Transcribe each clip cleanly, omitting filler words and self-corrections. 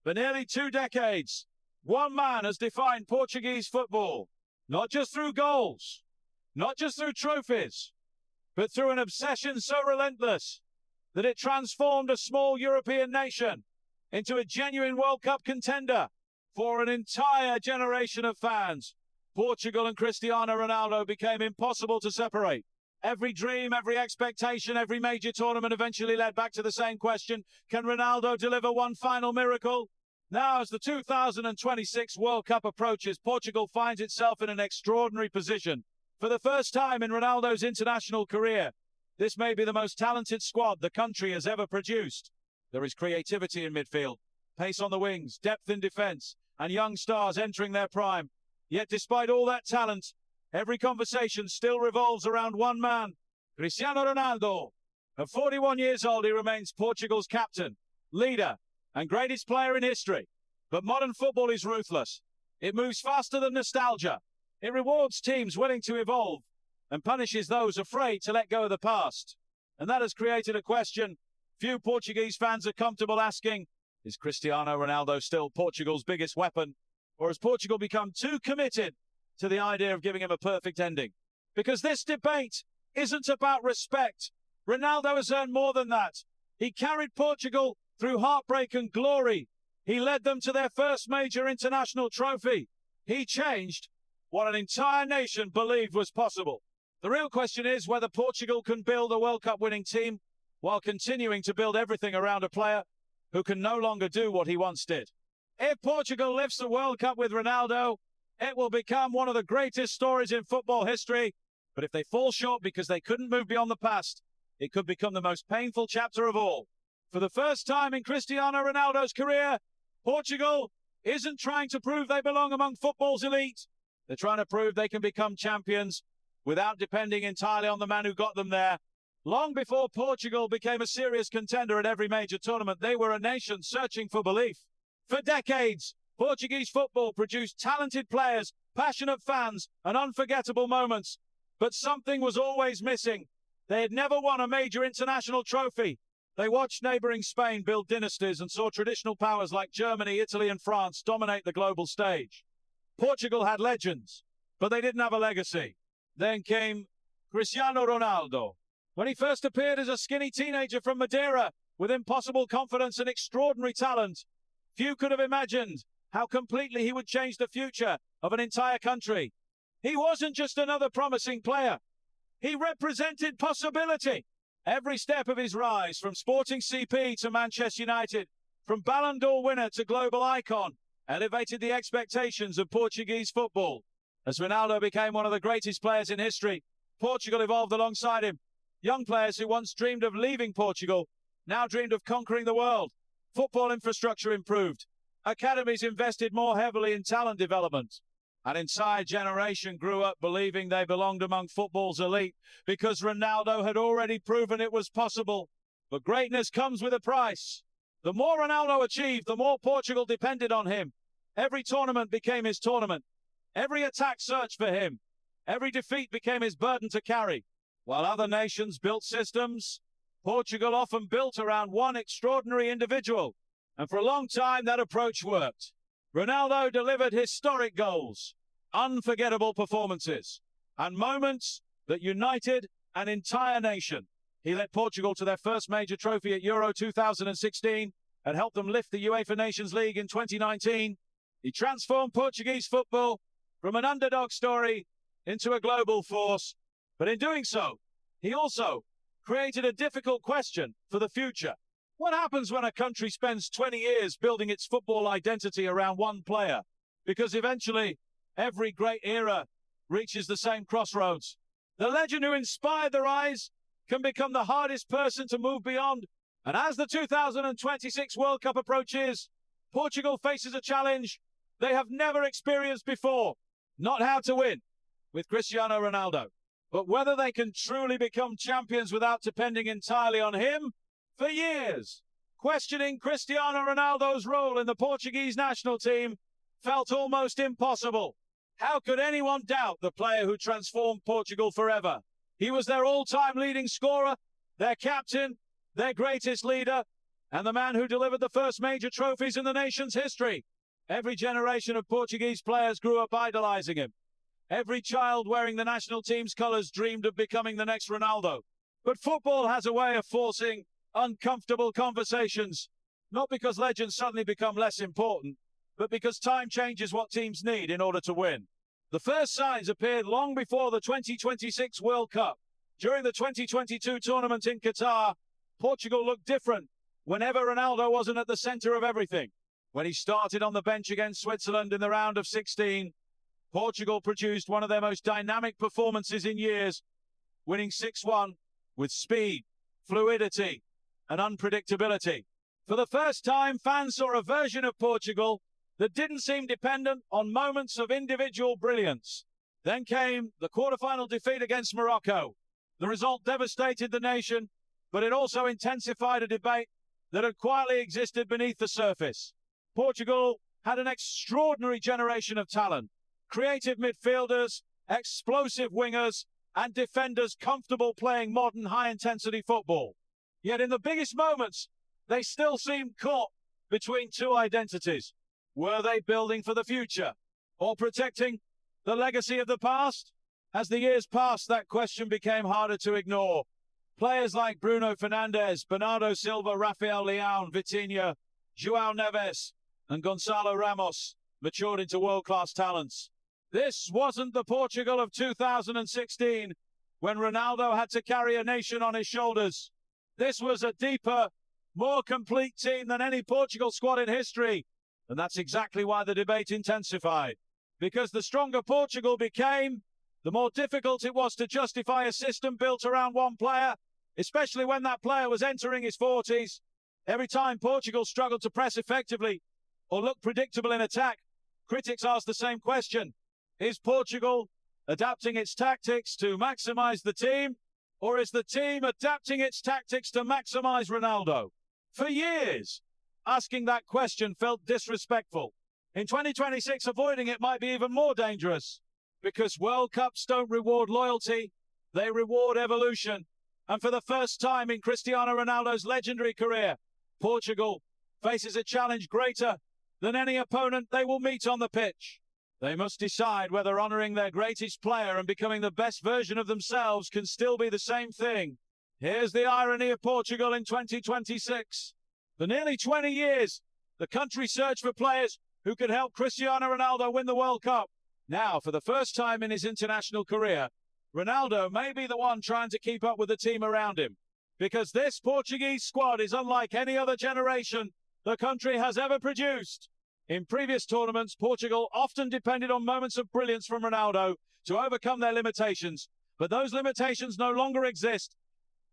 For nearly 2 decades, one man has defined Portuguese football, not just through goals, not just through trophies, but through an obsession so relentless that it transformed a small European nation into a genuine World Cup contender for an entire generation of fans. Portugal and Cristiano Ronaldo became impossible to separate. Every dream, every expectation, every major tournament eventually led back to the same question: can Ronaldo deliver one final miracle? Now, as the 2026 World Cup approaches, Portugal finds itself in an extraordinary position. For the first time in Ronaldo's international career, this may be the most talented squad the country has ever produced. There is creativity in midfield, pace on the wings, depth in defence, and young stars entering their prime. Yet despite all that talent, every conversation still revolves around one man, Cristiano Ronaldo. At 41 years old, he remains Portugal's captain, leader, and greatest player in history. But modern football is ruthless. It moves faster than nostalgia. It rewards teams willing to evolve and punishes those afraid to let go of the past. And that has created a question few Portuguese fans are comfortable asking: is Cristiano Ronaldo still Portugal's biggest weapon? Or has Portugal become too committed to the idea of giving him a perfect ending? Because this debate isn't about respect. Ronaldo has earned more than that. He carried Portugal through heartbreak and glory. He led them to their first major international trophy. He changed what an entire nation believed was possible. The real question is whether Portugal can build a World Cup winning team while continuing to build everything around a player who can no longer do what he once did. If Portugal lifts the World Cup with Ronaldo, it will become one of the greatest stories in football history. But if they fall short because they couldn't move beyond the past, it could become the most painful chapter of all. For the first time in Cristiano Ronaldo's career, Portugal isn't trying to prove they belong among football's elite. They're trying to prove they can become champions without depending entirely on the man who got them there. Long before Portugal became a serious contender at every major tournament, they were a nation searching for belief. For decades, Portuguese football produced talented players, passionate fans, and unforgettable moments. But something was always missing. They had never won a major international trophy. They watched neighbouring Spain build dynasties and saw traditional powers like Germany, Italy, and France dominate the global stage. Portugal had legends, but they didn't have a legacy. Then came Cristiano Ronaldo. When he first appeared as a skinny teenager from Madeira with impossible confidence and extraordinary talent, few could have imagined how completely he would change the future of an entire country. He wasn't just another promising player. He represented possibility. Every step of his rise, from Sporting CP to Manchester United, from Ballon d'Or winner to global icon, elevated the expectations of Portuguese football. As Ronaldo became one of the greatest players in history, Portugal evolved alongside him. Young players who once dreamed of leaving Portugal now dreamed of conquering the world. Football infrastructure improved. Academies invested more heavily in talent development. An entire generation grew up believing they belonged among football's elite because Ronaldo had already proven it was possible. But greatness comes with a price. The more Ronaldo achieved, the more Portugal depended on him. Every tournament became his tournament. Every attack searched for him. Every defeat became his burden to carry. While other nations built systems, Portugal often built around one extraordinary individual. And for a long time, that approach worked. Ronaldo delivered historic goals, unforgettable performances, and moments that united an entire nation. He led Portugal to their first major trophy at Euro 2016 and helped them lift the UEFA Nations League in 2019. He transformed Portuguese football from an underdog story into a global force. But in doing so, he also created a difficult question for the future. What happens when a country spends 20 years building its football identity around one player? Because eventually, every great era reaches the same crossroads. The legend who inspired the rise can become the hardest person to move beyond. And as the 2026 World Cup approaches, Portugal faces a challenge they have never experienced before. Not how to win with Cristiano Ronaldo, but whether they can truly become champions without depending entirely on him. For years, questioning Cristiano Ronaldo's role in the Portuguese national team felt almost impossible. How could anyone doubt the player who transformed Portugal forever? He was their all-time leading scorer, their captain, their greatest leader, and the man who delivered the first major trophies in the nation's history. Every generation of Portuguese players grew up idolizing him. Every child wearing the national team's colours dreamed of becoming the next Ronaldo. But football has a way of forcing uncomfortable conversations, not because legends suddenly become less important, but because time changes what teams need in order to win. The first signs appeared long before the 2026 World Cup. During the 2022 tournament in Qatar, Portugal looked different whenever Ronaldo wasn't at the centre of everything. When he started on the bench against Switzerland in the round of 16, Portugal produced one of their most dynamic performances in years, winning 6-1 with speed, fluidity, and unpredictability. For the first time, fans saw a version of Portugal that didn't seem dependent on moments of individual brilliance. Then came the quarter-final defeat against Morocco. The result devastated the nation, but it also intensified a debate that had quietly existed beneath the surface. Portugal had an extraordinary generation of talent. Creative midfielders, explosive wingers, and defenders comfortable playing modern high-intensity football. Yet in the biggest moments, they still seemed caught between two identities. Were they building for the future, or protecting the legacy of the past? As the years passed, that question became harder to ignore. Players like Bruno Fernandes, Bernardo Silva, Rafael Leão, Vitinha, João Neves, and Gonçalo Ramos matured into world-class talents. This wasn't the Portugal of 2016, when Ronaldo had to carry a nation on his shoulders. This was a deeper, more complete team than any Portugal squad in history. And that's exactly why the debate intensified. Because the stronger Portugal became, the more difficult it was to justify a system built around one player, especially when that player was entering his 40s. Every time Portugal struggled to press effectively or look predictable in attack, critics asked the same question. Is Portugal adapting its tactics to maximize the team, or is the team adapting its tactics to maximize Ronaldo? For years, asking that question felt disrespectful. In 2026, avoiding it might be even more dangerous, because World Cups don't reward loyalty, they reward evolution. And for the first time in Cristiano Ronaldo's legendary career, Portugal faces a challenge greater than any opponent they will meet on the pitch. They must decide whether honouring their greatest player and becoming the best version of themselves can still be the same thing. Here's the irony of Portugal in 2026. For nearly 20 years, the country searched for players who could help Cristiano Ronaldo win the World Cup. Now, for the first time in his international career, Ronaldo may be the one trying to keep up with the team around him. Because this Portuguese squad is unlike any other generation the country has ever produced. In previous tournaments, Portugal often depended on moments of brilliance from Ronaldo to overcome their limitations, but those limitations no longer exist.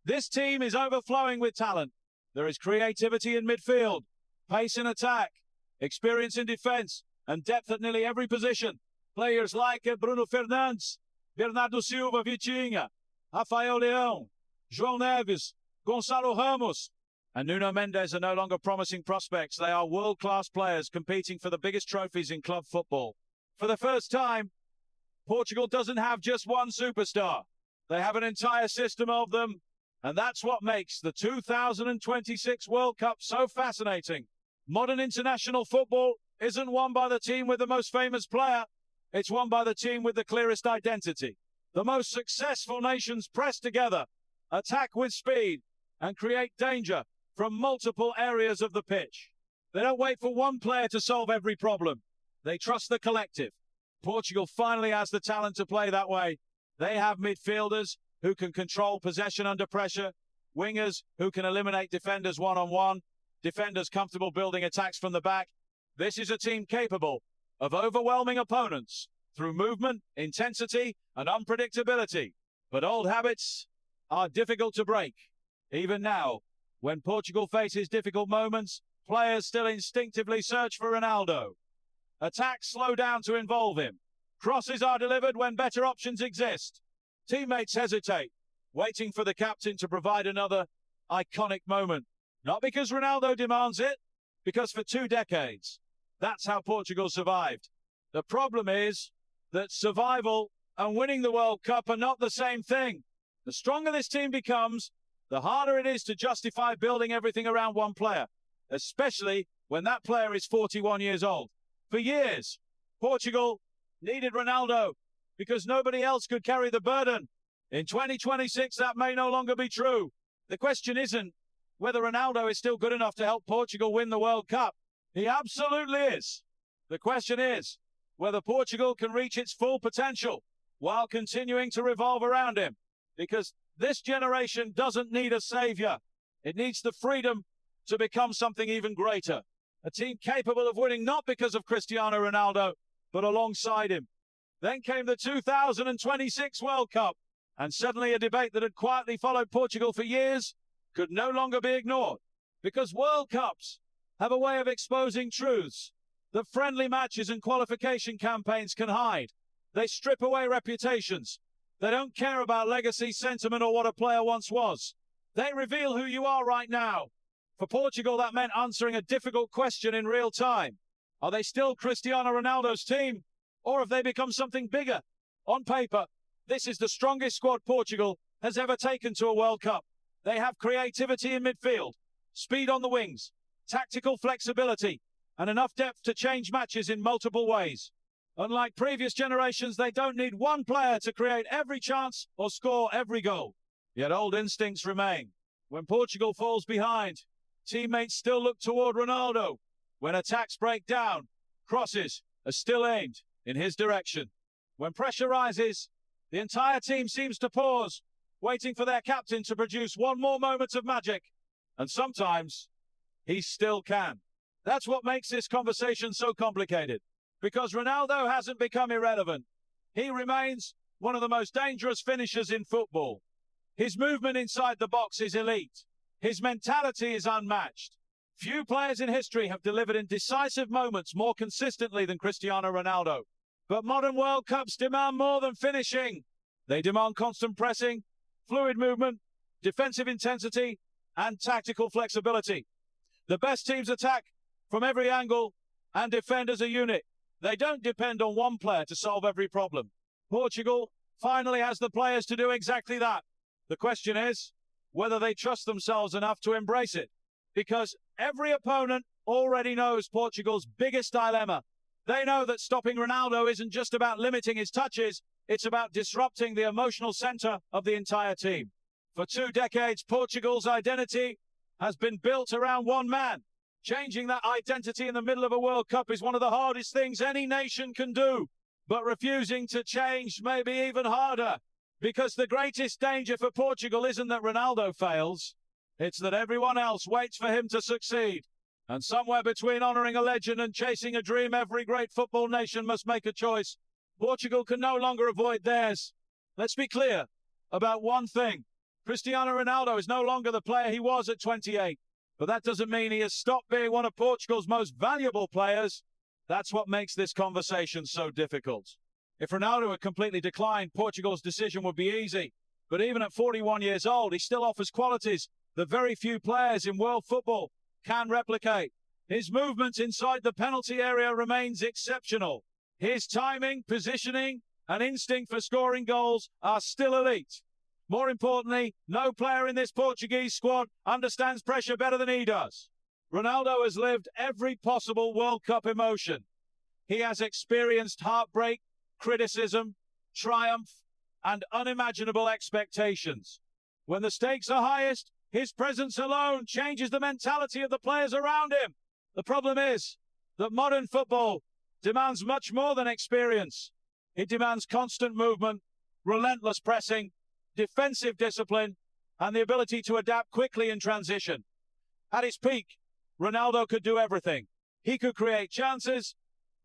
This team is overflowing with talent. There is creativity in midfield, pace in attack, experience in defence, and depth at nearly every position. Players like Bruno Fernandes, Bernardo Silva, Vitinha, Rafael Leão, João Neves, Gonçalo Ramos, and Nuno Mendes are no longer promising prospects. They are world-class players competing for the biggest trophies in club football. For the first time, Portugal doesn't have just one superstar. They have an entire system of them, and that's what makes the 2026 World Cup so fascinating. Modern international football isn't won by the team with the most famous player. It's won by the team with the clearest identity. The most successful nations press together, attack with speed, and create danger from multiple areas of the pitch. They don't wait for one player to solve every problem. They trust the collective. Portugal finally has the talent to play that way. They have midfielders who can control possession under pressure, wingers who can eliminate defenders one-on-one, defenders comfortable building attacks from the back. This is a team capable of overwhelming opponents through movement, intensity, and unpredictability. But old habits are difficult to break. Even now, when Portugal faces difficult moments, players still instinctively search for Ronaldo. Attacks slow down to involve him. Crosses are delivered when better options exist. Teammates hesitate, waiting for the captain to provide another iconic moment. Not because Ronaldo demands it, because for 2 decades, that's how Portugal survived. The problem is that survival and winning the World Cup are not the same thing. The stronger this team becomes, the harder it is to justify building everything around one player, especially when that player is 41 years old. For years, Portugal needed Ronaldo because nobody else could carry the burden. In 2026, that may no longer be true. The question isn't whether Ronaldo is still good enough to help Portugal win the World Cup. He absolutely is. The question is whether Portugal can reach its full potential while continuing to revolve around him. Because this generation doesn't need a savior. It needs the freedom to become something even greater. A team capable of winning not because of Cristiano Ronaldo, but alongside him. Then came the 2026 World Cup, and suddenly a debate that had quietly followed Portugal for years could no longer be ignored. Because World Cups have a way of exposing truths that friendly matches and qualification campaigns can hide. They strip away reputations. They don't care about legacy, sentiment, or what a player once was. They reveal who you are right now. For Portugal, that meant answering a difficult question in real time. Are they still Cristiano Ronaldo's team, or have they become something bigger? On paper, this is the strongest squad Portugal has ever taken to a World Cup. They have creativity in midfield, speed on the wings, tactical flexibility, and enough depth to change matches in multiple ways. Unlike previous generations, they don't need one player to create every chance or score every goal. Yet old instincts remain. When Portugal falls behind, teammates still look toward Ronaldo. When attacks break down, crosses are still aimed in his direction. When pressure rises, the entire team seems to pause, waiting for their captain to produce one more moment of magic. And sometimes, he still can. That's what makes this conversation so complicated. Because Ronaldo hasn't become irrelevant. He remains one of the most dangerous finishers in football. His movement inside the box is elite. His mentality is unmatched. Few players in history have delivered in decisive moments more consistently than Cristiano Ronaldo. But modern World Cups demand more than finishing. They demand constant pressing, fluid movement, defensive intensity, and tactical flexibility. The best teams attack from every angle and defend as a unit. They don't depend on one player to solve every problem. Portugal finally has the players to do exactly that. The question is whether they trust themselves enough to embrace it. Because every opponent already knows Portugal's biggest dilemma. They know that stopping Ronaldo isn't just about limiting his touches, it's about disrupting the emotional center of the entire team. For 2 decades, Portugal's identity has been built around one man. Changing that identity in the middle of a World Cup is one of the hardest things any nation can do. But refusing to change may be even harder. Because the greatest danger for Portugal isn't that Ronaldo fails. It's that everyone else waits for him to succeed. And somewhere between honouring a legend and chasing a dream, every great football nation must make a choice. Portugal can no longer avoid theirs. Let's be clear about one thing. Cristiano Ronaldo is no longer the player he was at 28. But that doesn't mean he has stopped being one of Portugal's most valuable players. That's what makes this conversation so difficult. If Ronaldo had completely declined, Portugal's decision would be easy. But even at 41 years old, he still offers qualities that very few players in world football can replicate. His movement inside the penalty area remains exceptional. His timing, positioning, and instinct for scoring goals are still elite. More importantly, no player in this Portuguese squad understands pressure better than he does. Ronaldo has lived every possible World Cup emotion. He has experienced heartbreak, criticism, triumph, and unimaginable expectations. When the stakes are highest, his presence alone changes the mentality of the players around him. The problem is that modern football demands much more than experience. It demands constant movement, relentless pressing, defensive discipline, and the ability to adapt quickly in transition. At his peak, Ronaldo could do everything. He could create chances,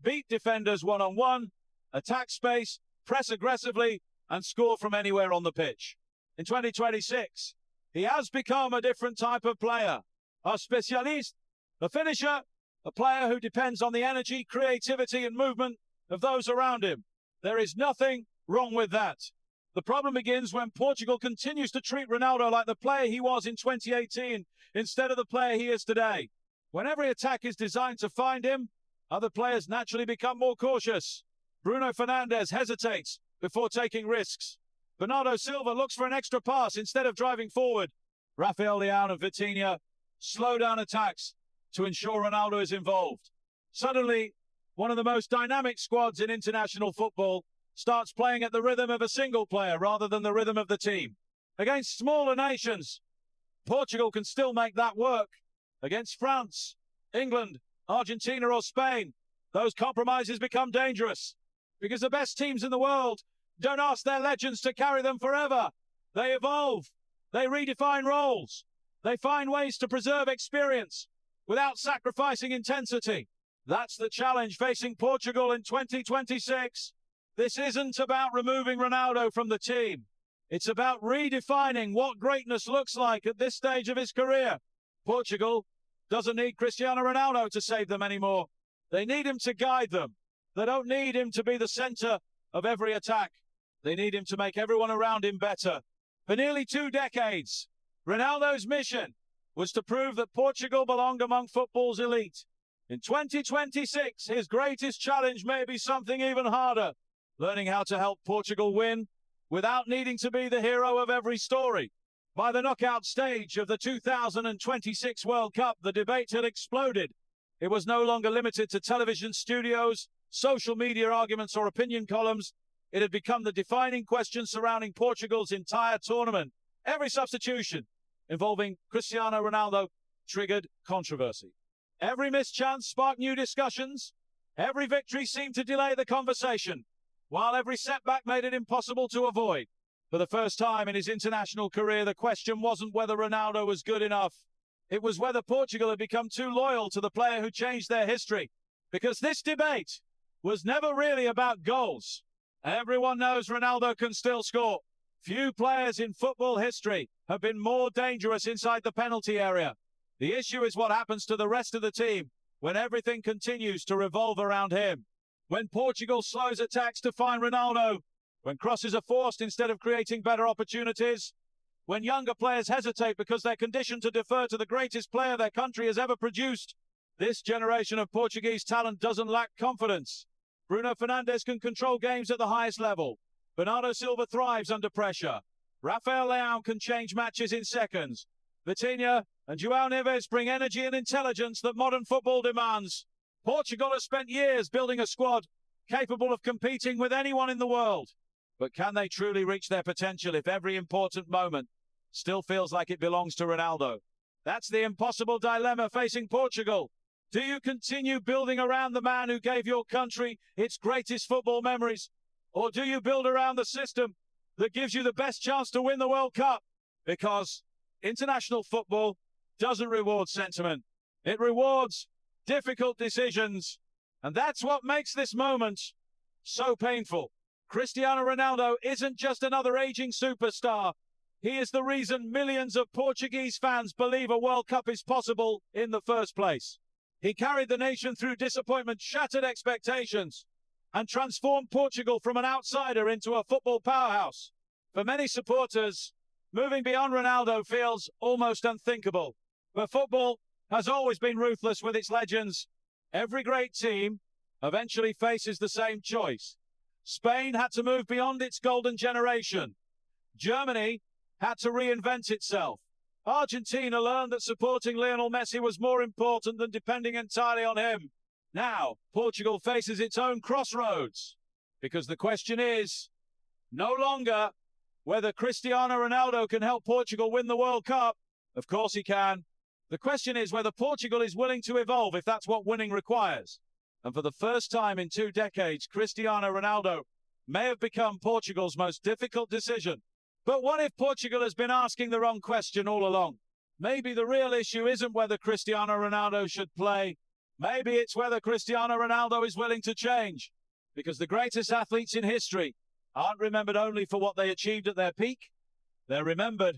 beat defenders one-on-one, attack space, press aggressively, and score from anywhere on the pitch. In 2026, he has become a different type of player. A specialist, a finisher, a player who depends on the energy, creativity, and movement of those around him. There is nothing wrong with that. The problem begins when Portugal continues to treat Ronaldo like the player he was in 2018 instead of the player he is today. When every attack is designed to find him, other players naturally become more cautious. Bruno Fernandes hesitates before taking risks. Bernardo Silva looks for an extra pass instead of driving forward. Rafael Leão and Vitinha slow down attacks to ensure Ronaldo is involved. Suddenly, one of the most dynamic squads in international football starts playing at the rhythm of a single player rather than the rhythm of the team. Against smaller nations, Portugal can still make that work. Against France, England, Argentina or Spain, those compromises become dangerous because the best teams in the world don't ask their legends to carry them forever. They evolve, they redefine roles, they find ways to preserve experience without sacrificing intensity. That's the challenge facing Portugal in 2026. This isn't about removing Ronaldo from the team. It's about redefining what greatness looks like at this stage of his career. Portugal doesn't need Cristiano Ronaldo to save them anymore. They need him to guide them. They don't need him to be the centre of every attack. They need him to make everyone around him better. For nearly 2 decades, Ronaldo's mission was to prove that Portugal belonged among football's elite. In 2026, his greatest challenge may be something even harder, learning how to help Portugal win without needing to be the hero of every story. By the knockout stage of the 2026 World Cup, the debate had exploded. It was no longer limited to television studios, social media arguments or opinion columns. It had become the defining question surrounding Portugal's entire tournament. Every substitution involving Cristiano Ronaldo triggered controversy. Every missed chance sparked new discussions. Every victory seemed to delay the conversation, while every setback made it impossible to avoid. For the first time in his international career, the question wasn't whether Ronaldo was good enough. It was whether Portugal had become too loyal to the player who changed their history. Because this debate was never really about goals. Everyone knows Ronaldo can still score. Few players in football history have been more dangerous inside the penalty area. The issue is what happens to the rest of the team when everything continues to revolve around him. When Portugal slows attacks to find Ronaldo, when crosses are forced instead of creating better opportunities, when younger players hesitate because they're conditioned to defer to the greatest player their country has ever produced, this generation of Portuguese talent doesn't lack confidence. Bruno Fernandes can control games at the highest level. Bernardo Silva thrives under pressure. Rafael Leão can change matches in seconds. Vitinha and João Neves bring energy and intelligence that modern football demands. Portugal has spent years building a squad capable of competing with anyone in the world. But can they truly reach their potential if every important moment still feels like it belongs to Ronaldo? That's the impossible dilemma facing Portugal. Do you continue building around the man who gave your country its greatest football memories? Or do you build around the system that gives you the best chance to win the World Cup? Because international football doesn't reward sentiment. It rewards difficult decisions. And that's what makes this moment so painful. Cristiano Ronaldo isn't just another aging superstar. He is the reason millions of Portuguese fans believe a World Cup is possible in the first place. He carried the nation through disappointment, shattered expectations, and transformed Portugal from an outsider into a football powerhouse. For many supporters, moving beyond Ronaldo feels almost unthinkable. But football has always been ruthless with its legends. Every great team eventually faces the same choice. Spain had to move beyond its golden generation. Germany had to reinvent itself. Argentina learned that supporting Lionel Messi was more important than depending entirely on him. Now, Portugal faces its own crossroads, because the question is no longer whether Cristiano Ronaldo can help Portugal win the World Cup. Of course he can. The question is whether Portugal is willing to evolve if that's what winning requires. And for the first time in 2 decades, Cristiano Ronaldo may have become Portugal's most difficult decision. But what if Portugal has been asking the wrong question all along? Maybe the real issue isn't whether Cristiano Ronaldo should play. Maybe it's whether Cristiano Ronaldo is willing to change. Because the greatest athletes in history aren't remembered only for what they achieved at their peak. They're remembered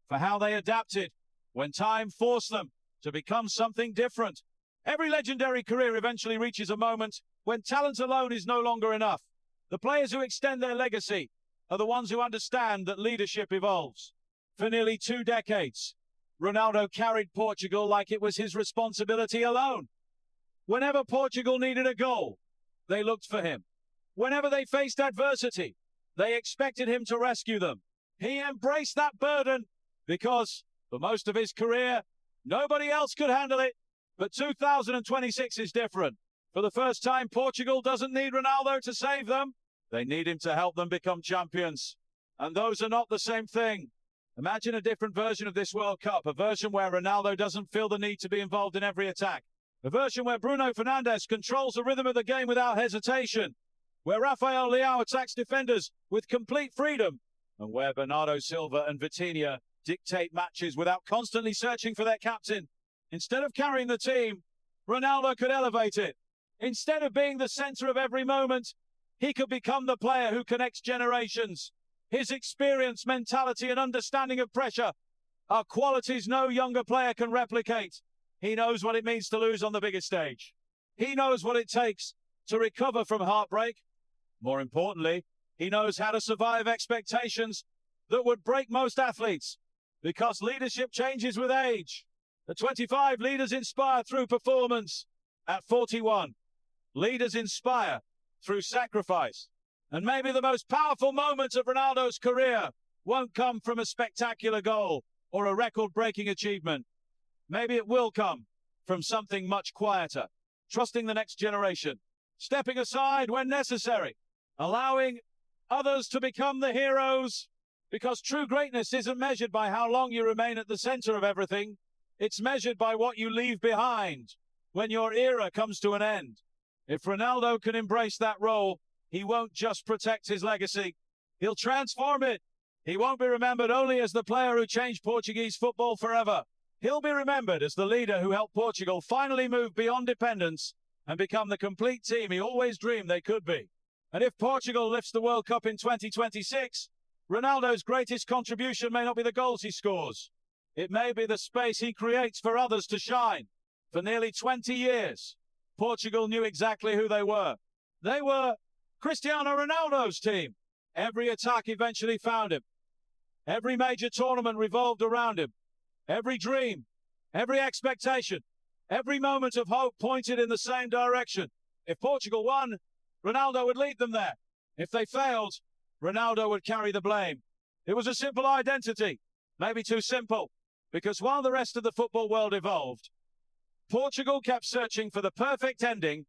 for how they adapted when time forced them to become something different. Every legendary career eventually reaches a moment when talent alone is no longer enough. The players who extend their legacy are the ones who understand that leadership evolves. For nearly 2 decades, Ronaldo carried Portugal like it was his responsibility alone. Whenever Portugal needed a goal, they looked for him. Whenever they faced adversity, they expected him to rescue them. He embraced that burden because For most of his career, nobody else could handle it. But 2026 is different. For the first time, Portugal doesn't need Ronaldo to save them. They need him to help them become champions. And those are not the same thing. Imagine a different version of this World Cup, a version where Ronaldo doesn't feel the need to be involved in every attack. A version where Bruno Fernandes controls the rhythm of the game without hesitation. Where Rafael Leão attacks defenders with complete freedom. And where Bernardo Silva and Vitinha dictate matches without constantly searching for their captain. Instead of carrying the team, Ronaldo could elevate it. Instead of being the centre of every moment, he could become the player who connects generations. His experience, mentality and understanding of pressure are qualities no younger player can replicate. He knows what it means to lose on the biggest stage. He knows what it takes to recover from heartbreak. More importantly, he knows how to survive expectations that would break most athletes, because leadership changes with age. At 25, leaders inspire through performance. At 41, leaders inspire through sacrifice. And maybe the most powerful moment of Ronaldo's career won't come from a spectacular goal or a record-breaking achievement. Maybe it will come from something much quieter, trusting the next generation, stepping aside when necessary, allowing others to become the heroes. Because true greatness isn't measured by how long you remain at the center of everything. It's measured by what you leave behind when your era comes to an end. If Ronaldo can embrace that role, he won't just protect his legacy, he'll transform it. He won't be remembered only as the player who changed Portuguese football forever. He'll be remembered as the leader who helped Portugal finally move beyond dependence and become the complete team he always dreamed they could be. And if Portugal lifts the World Cup in 2026, Ronaldo's greatest contribution may not be the goals he scores. It may be the space he creates for others to shine. For nearly 20 years, Portugal knew exactly who they were. They were Cristiano Ronaldo's team. Every attack eventually found him. Every major tournament revolved around him. Every dream, every expectation, every moment of hope pointed in the same direction. If Portugal won, Ronaldo would lead them there. If they failed, Ronaldo would carry the blame. It was a simple identity, maybe too simple, because while the rest of the football world evolved, Portugal kept searching for the perfect ending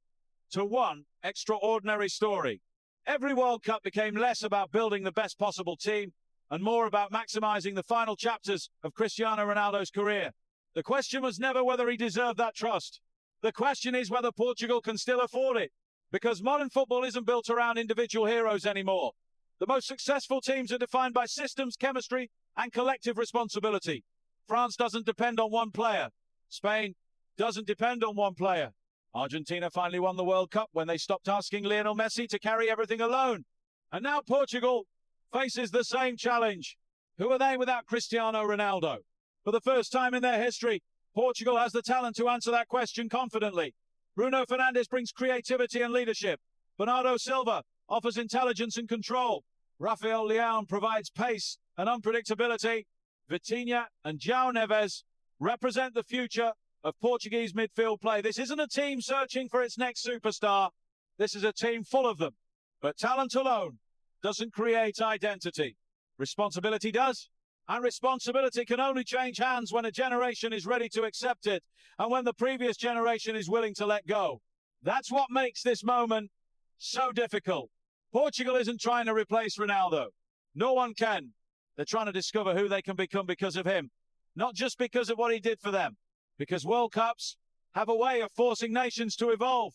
to one extraordinary story. Every World Cup became less about building the best possible team and more about maximizing the final chapters of Cristiano Ronaldo's career. The question was never whether he deserved that trust. The question is whether Portugal can still afford it, because modern football isn't built around individual heroes anymore. The most successful teams are defined by systems, chemistry, and collective responsibility. France doesn't depend on one player. Spain doesn't depend on one player. Argentina finally won the World Cup when they stopped asking Lionel Messi to carry everything alone. And now Portugal faces the same challenge. Who are they without Cristiano Ronaldo? For the first time in their history, Portugal has the talent to answer that question confidently. Bruno Fernandes brings creativity and leadership. Bernardo Silva offers intelligence and control. Rafael Leão provides pace and unpredictability. Vitinha and João Neves represent the future of Portuguese midfield play. This isn't a team searching for its next superstar. This is a team full of them. But talent alone doesn't create identity. Responsibility does. And responsibility can only change hands when a generation is ready to accept it and when the previous generation is willing to let go. That's what makes this moment so difficult. Portugal isn't trying to replace Ronaldo. No one can. They're trying to discover who they can become because of him. Not just because of what he did for them. Because World Cups have a way of forcing nations to evolve.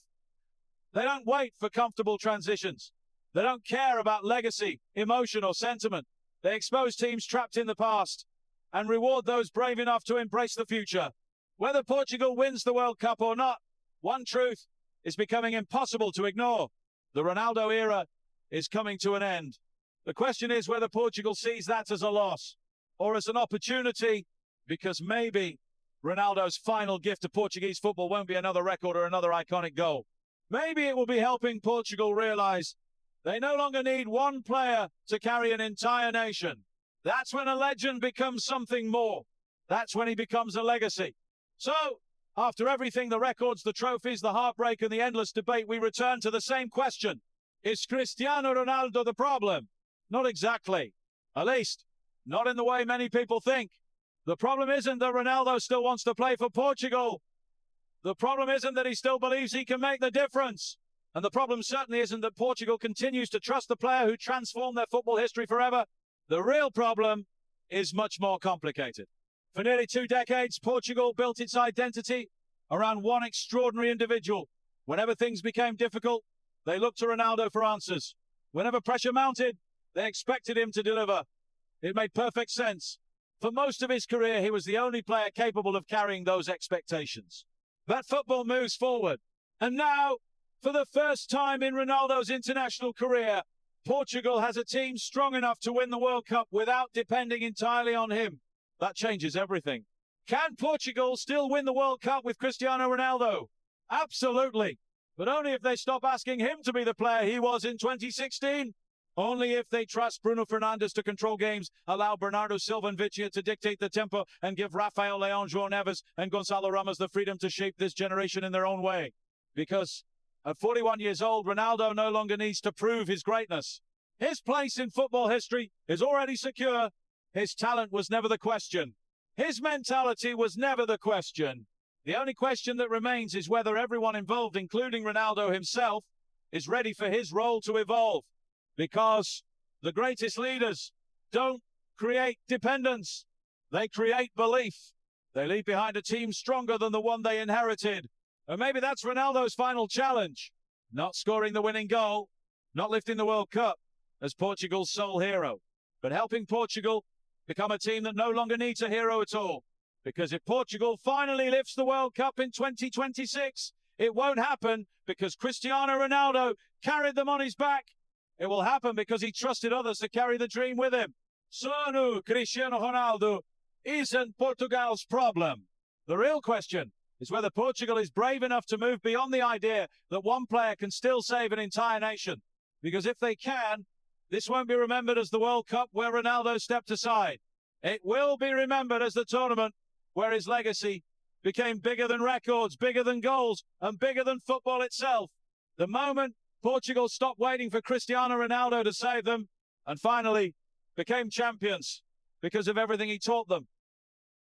They don't wait for comfortable transitions. They don't care about legacy, emotion, or sentiment. They expose teams trapped in the past and reward those brave enough to embrace the future. Whether Portugal wins the World Cup or not, one truth is becoming impossible to ignore. The Ronaldo era is coming to an end. The question is whether Portugal sees that as a loss or as an opportunity, because maybe Ronaldo's final gift to Portuguese football won't be another record or another iconic goal. Maybe it will be helping Portugal realize they no longer need one player to carry an entire nation. That's when a legend becomes something more. That's when he becomes a legacy. So, after everything, the records, the trophies, the heartbreak, and the endless debate, we return to the same question. Is Cristiano Ronaldo the problem? Not exactly. At least, not in the way many people think. The problem isn't that Ronaldo still wants to play for Portugal. The problem isn't that he still believes he can make the difference. And the problem certainly isn't that Portugal continues to trust the player who transformed their football history forever. The real problem is much more complicated. For nearly 2 decades, Portugal built its identity around one extraordinary individual. Whenever things became difficult, they looked to Ronaldo for answers. Whenever pressure mounted, they expected him to deliver. It made perfect sense. For most of his career, he was the only player capable of carrying those expectations. But football moves forward. And now, for the first time in Ronaldo's international career, Portugal has a team strong enough to win the World Cup without depending entirely on him. That changes everything. Can Portugal still win the World Cup with Cristiano Ronaldo? Absolutely. But only if they stop asking him to be the player he was in 2016. Only if they trust Bruno Fernandes to control games, allow Bernardo Silva and Vitinha to dictate the tempo, and give Rafael Leão, João Neves and Gonçalo Ramos the freedom to shape this generation in their own way. Because at 41 years old, Ronaldo no longer needs to prove his greatness. His place in football history is already secure. His talent was never the question. His mentality was never the question. The only question that remains is whether everyone involved, including Ronaldo himself, is ready for his role to evolve. Because the greatest leaders don't create dependence. They create belief. They leave behind a team stronger than the one they inherited. And maybe that's Ronaldo's final challenge. Not scoring the winning goal, not lifting the World Cup as Portugal's sole hero, but helping Portugal become a team that no longer needs a hero at all. Because if Portugal finally lifts the World Cup in 2026, it won't happen because Cristiano Ronaldo carried them on his back. It will happen because he trusted others to carry the dream with him. So no, Cristiano Ronaldo isn't Portugal's problem. The real question is whether Portugal is brave enough to move beyond the idea that one player can still save an entire nation. Because if they can, this won't be remembered as the World Cup where Ronaldo stepped aside. It will be remembered as the tournament where his legacy became bigger than records, bigger than goals, and bigger than football itself. The moment Portugal stopped waiting for Cristiano Ronaldo to save them and finally became champions because of everything he taught them.